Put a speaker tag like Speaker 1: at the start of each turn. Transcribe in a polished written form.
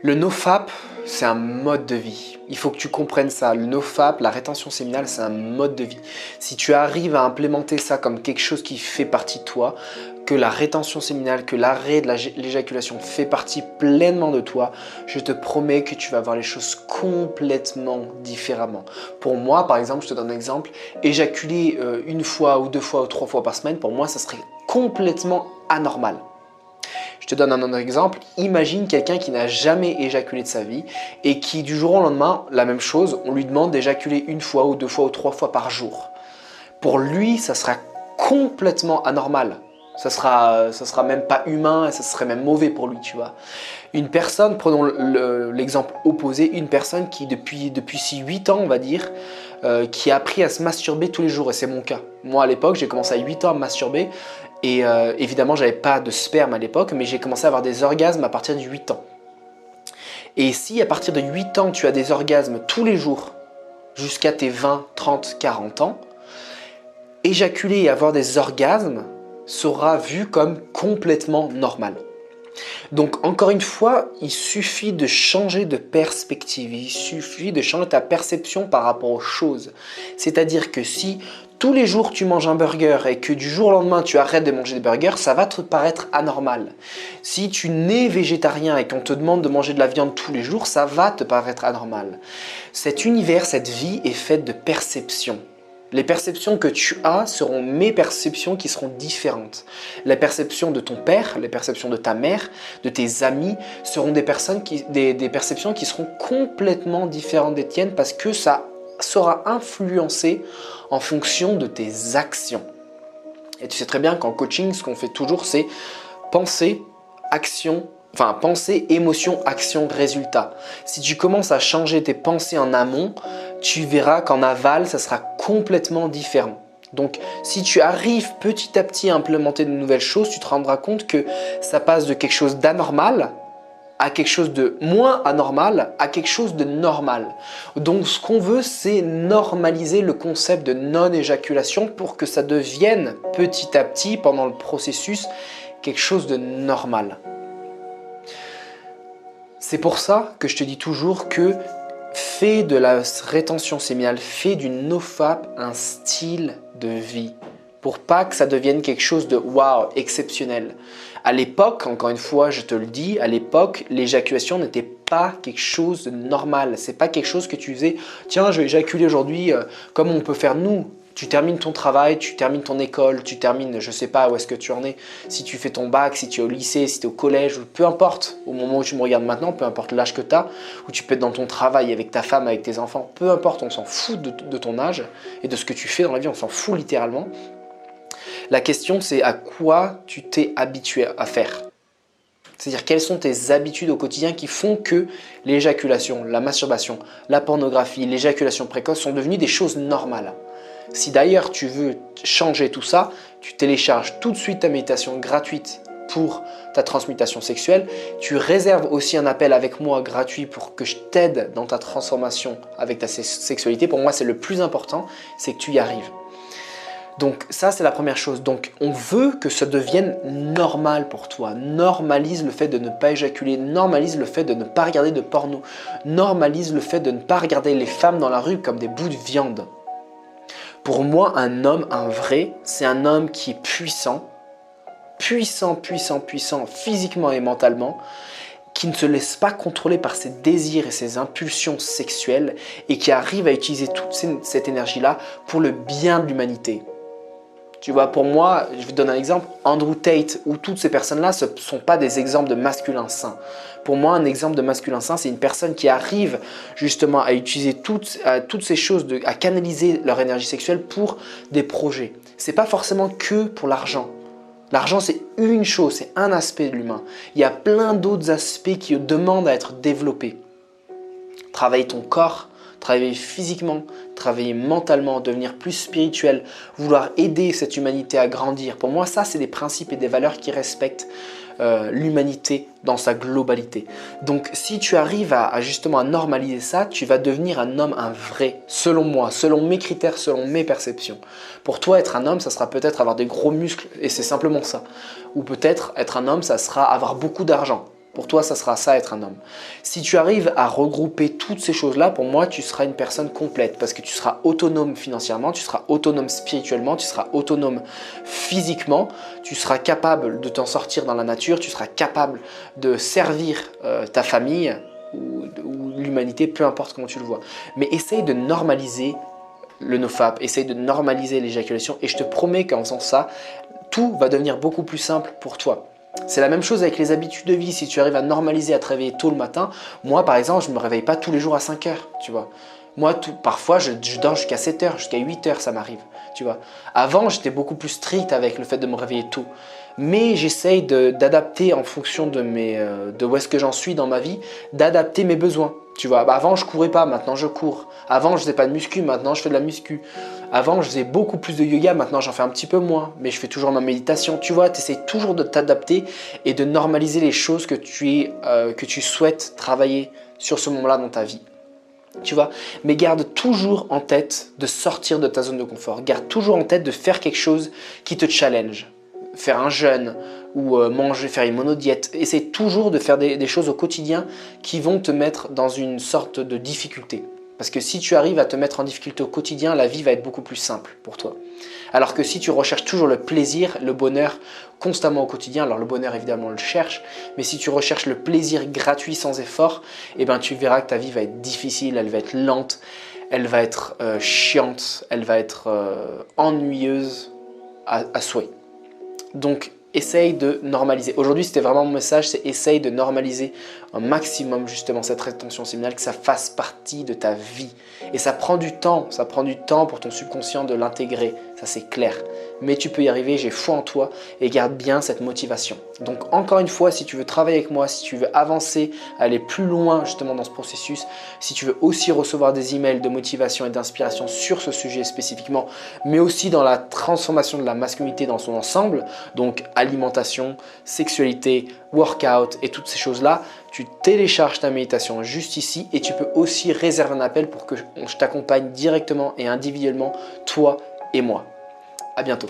Speaker 1: Le NoFap, c'est un mode de vie. Il faut que tu comprennes ça. Le NoFap, la rétention séminale, c'est un mode de vie. Si tu arrives à implémenter ça comme quelque chose qui fait partie de toi, que la rétention séminale, que l'arrêt de l'éjaculation fait partie pleinement de toi, je te promets que tu vas voir les choses complètement différemment. Pour moi, par exemple, je te donne un exemple, éjaculer une fois ou deux fois ou trois fois par semaine, pour moi, ça serait complètement anormal. Je te donne un autre exemple. Imagine quelqu'un qui n'a jamais éjaculé de sa vie et qui du jour au lendemain, la même chose, on lui demande d'éjaculer une fois ou deux fois ou trois fois par jour. Pour lui, ça sera complètement anormal. Ça sera même pas humain et ça serait même mauvais pour lui, tu vois. Une personne, prenons l'exemple opposé, une personne qui depuis 8 ans, on va dire, qui a appris à se masturber tous les jours, et c'est mon cas. Moi à l'époque, j'ai commencé à 8 ans à me masturber et évidemment, j'avais pas de sperme à l'époque, mais j'ai commencé à avoir des orgasmes à partir de 8 ans. Et si à partir de 8 ans, tu as des orgasmes tous les jours, jusqu'à tes 20, 30, 40 ans, éjaculer et avoir des orgasmes sera vu comme complètement normal. Donc encore une fois, il suffit de changer de perspective, il suffit de changer ta perception par rapport aux choses. C'est-à-dire que si tous les jours tu manges un burger et que du jour au lendemain tu arrêtes de manger des burgers, ça va te paraître anormal. Si tu n'es végétarien et qu'on te demande de manger de la viande tous les jours, ça va te paraître anormal. Cet univers, cette vie est faite de perceptions. Les perceptions que tu as seront mes perceptions qui seront différentes. Les perceptions de ton père, les perceptions de ta mère, de tes amis seront des perceptions qui seront complètement différentes des tiennes parce que ça sera influencé en fonction de tes actions. Et tu sais très bien qu'en coaching, ce qu'on fait toujours, c'est penser, action, pensée, émotion, action, résultat. Si tu commences à changer tes pensées en amont, tu verras qu'en aval, ça sera complètement différent. Donc, si tu arrives petit à petit à implémenter de nouvelles choses, tu te rendras compte que ça passe de quelque chose d'anormal à quelque chose de moins anormal à quelque chose de normal. Donc, ce qu'on veut, c'est normaliser le concept de non-éjaculation pour que ça devienne petit à petit, pendant le processus, quelque chose de normal. C'est pour ça que je te dis toujours que fais de la rétention séminale, fais du NoFap un style de vie pour pas que ça devienne quelque chose de waouh, exceptionnel. À l'époque, encore une fois, je te le dis, à l'époque, l'éjaculation n'était pas quelque chose de normal. C'est pas quelque chose que tu faisais, tiens, je vais éjaculer aujourd'hui comme on peut faire nous. Tu termines ton travail, tu termines ton école, tu termines, je ne sais pas où est-ce que tu en es, si tu fais ton bac, si tu es au lycée, si tu es au collège, peu importe, au moment où tu me regardes maintenant, peu importe l'âge que tu as, ou tu peux être dans ton travail avec ta femme, avec tes enfants, peu importe, on s'en fout de ton âge et de ce que tu fais dans la vie, on s'en fout littéralement. La question, c'est à quoi tu t'es habitué à faire. C'est-à-dire quelles sont tes habitudes au quotidien qui font que l'éjaculation, la masturbation, la pornographie, l'éjaculation précoce sont devenues des choses normales. Si d'ailleurs tu veux changer tout ça, tu télécharges tout de suite ta méditation gratuite pour ta transmutation sexuelle. Tu réserves aussi un appel avec moi gratuit pour que je t'aide dans ta transformation avec ta sexualité. Pour moi, c'est le plus important, c'est que tu y arrives. Donc ça, c'est la première chose. Donc on veut que ça devienne normal pour toi. Normalise le fait de ne pas éjaculer, normalise le fait de ne pas regarder de porno, normalise le fait de ne pas regarder les femmes dans la rue comme des bouts de viande. Pour moi, un homme, un vrai, c'est un homme qui est puissant, physiquement et mentalement, qui ne se laisse pas contrôler par ses désirs et ses impulsions sexuelles et qui arrive à utiliser toute cette énergie-là pour le bien de l'humanité. Tu vois, pour moi, je vais te donner un exemple, Andrew Tate ou toutes ces personnes-là, ce ne sont pas des exemples de masculin sain. Pour moi, un exemple de masculin sain, c'est une personne qui arrive justement à utiliser toutes ces choses, à canaliser leur énergie sexuelle pour des projets. Ce n'est pas forcément que pour l'argent. L'argent, c'est une chose, c'est un aspect de l'humain. Il y a plein d'autres aspects qui demandent à être développés. Travailler ton corps, travailler physiquement, travailler mentalement, devenir plus spirituel, vouloir aider cette humanité à grandir. Pour moi, ça, c'est des principes et des valeurs qui respectent l'humanité dans sa globalité. Donc, si tu arrives à justement à normaliser ça, tu vas devenir un homme, un vrai, selon moi, selon mes critères, selon mes perceptions. Pour toi, être un homme, ça sera peut-être avoir des gros muscles, et c'est simplement ça. Ou peut-être être un homme, ça sera avoir beaucoup d'argent. Pour toi, ça sera ça être un homme. Si tu arrives à regrouper toutes ces choses-là, pour moi, tu seras une personne complète parce que tu seras autonome financièrement, tu seras autonome spirituellement, tu seras autonome physiquement, tu seras capable de t'en sortir dans la nature, tu seras capable de servir ta famille ou l'humanité, peu importe comment tu le vois. Mais essaye de normaliser le nofap, essaye de normaliser l'éjaculation et je te promets qu'en faisant ça, tout va devenir beaucoup plus simple pour toi. C'est la même chose avec les habitudes de vie. Si tu arrives à normaliser à te réveiller tôt le matin, moi par exemple, je ne me réveille pas tous les jours à 5 heures, tu vois. Moi, parfois, je dors jusqu'à 7 heures, jusqu'à 8 heures, ça m'arrive, tu vois. Avant, j'étais beaucoup plus strict avec le fait de me réveiller tôt. Mais j'essaye d'adapter en fonction de où est-ce que j'en suis dans ma vie, d'adapter mes besoins. Tu vois, avant je courais pas, maintenant je cours. Avant je faisais pas de muscu, maintenant je fais de la muscu. Avant je faisais beaucoup plus de yoga, maintenant j'en fais un petit peu moins. Mais je fais toujours ma méditation. Tu vois, tu essaies toujours de t'adapter et de normaliser les choses que tu souhaites travailler sur ce moment-là dans ta vie. Tu vois, mais garde toujours en tête de sortir de ta zone de confort. Garde toujours en tête de faire quelque chose qui te challenge. Faire un jeûne ou manger, faire une monodiète. Essaie toujours de faire des choses au quotidien qui vont te mettre dans une sorte de difficulté. Parce que si tu arrives à te mettre en difficulté au quotidien, la vie va être beaucoup plus simple pour toi. Alors que si tu recherches toujours le plaisir, le bonheur constamment au quotidien, alors le bonheur évidemment on le cherche, mais si tu recherches le plaisir gratuit sans effort, eh ben, tu verras que ta vie va être difficile, elle va être lente, elle va être chiante, elle va être ennuyeuse à souhait. Donc, essaye de normaliser. Aujourd'hui, c'était vraiment mon message, c'est essaye de normaliser un maximum justement cette rétention séminale, que ça fasse partie de ta vie. Et ça prend du temps pour ton subconscient de l'intégrer, ça c'est clair. Mais tu peux y arriver, j'ai foi en toi et garde bien cette motivation. Donc encore une fois, si tu veux travailler avec moi, si tu veux avancer, aller plus loin justement dans ce processus, si tu veux aussi recevoir des emails de motivation et d'inspiration sur ce sujet spécifiquement, mais aussi dans la transformation de la masculinité dans son ensemble, donc alimentation, sexualité, workout et toutes ces choses-là, tu télécharges ta méditation juste ici et tu peux aussi réserver un appel pour que je t'accompagne directement et individuellement, toi et moi. À bientôt.